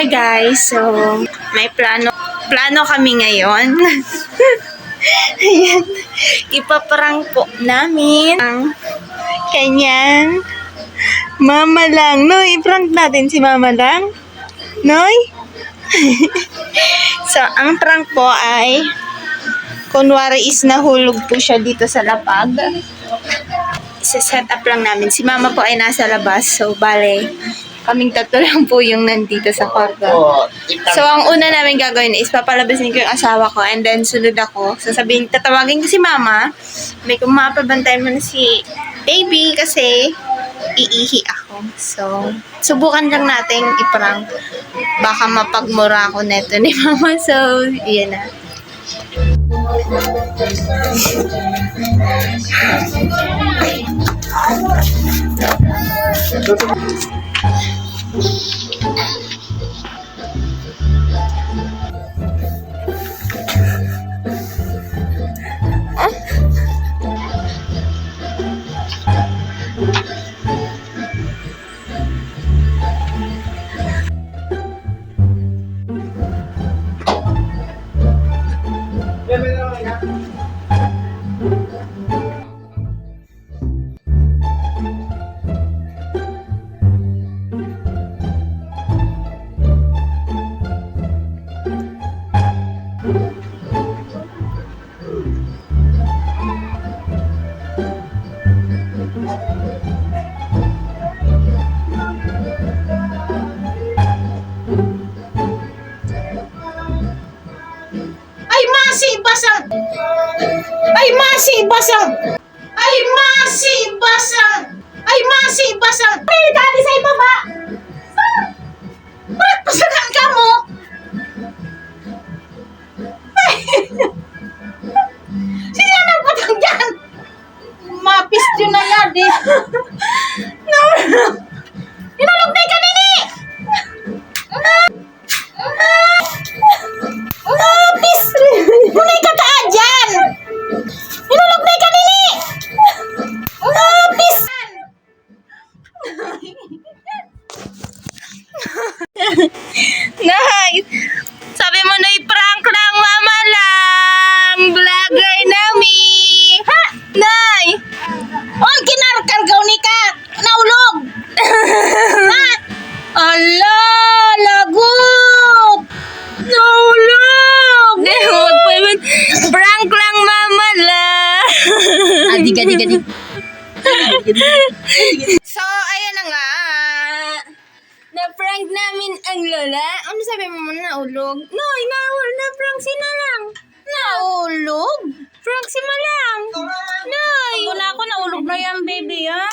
Hi guys, so may plano kami ngayon. Ayan, ipaprank po namin ang kanyang mama lang. Noy, i-prank natin si mama lang. Noy? So, ang prank po ay kunwari is nahulog po siya dito sa lapag. Isa-set up lang namin. Si mama po ay nasa labas. So, bale, kaming tatlo lang po yung nandito sa kwarto. So, ang una namin gagawin is papalabasin ko yung asawa ko and then sunod ako. So, sabihin, tatawagin ko si mama. May kung mapabantayan mo na si baby kasi iihi ako. So, subukan lang natin i-prank. Baka mapagmura ako neto ni mama. So, yun na. Basag! Ay, masi basag! Ay, masi basag! Ay, masi basag! Ay, dati sa ibaba! Bakit pasagan ka mo? Ay! Sino nagpatang dyan? Mapis yun na yan, eh! No! Inulugday ka nini! Mapis! Munay ka kaa dyan! Inulugday ka nini! Mapis! Nay! Sabi mo na i-prank lang, mama lang! Vlogger nami! Ha? Nay! Oy, kinarkargaw ni ka! Naulog! Ha? Ala! Lagot! Naulog! Huwag po yun. Prank lang, mama lang! Diga. So, ayan na nga. Na-prank namin ang lola. Ano sabi mo muna, naulog? Noy, na-prank si na lang. Naulog? Prank si ma lang. Noy! Wala ako, naulog na yan, baby, ha?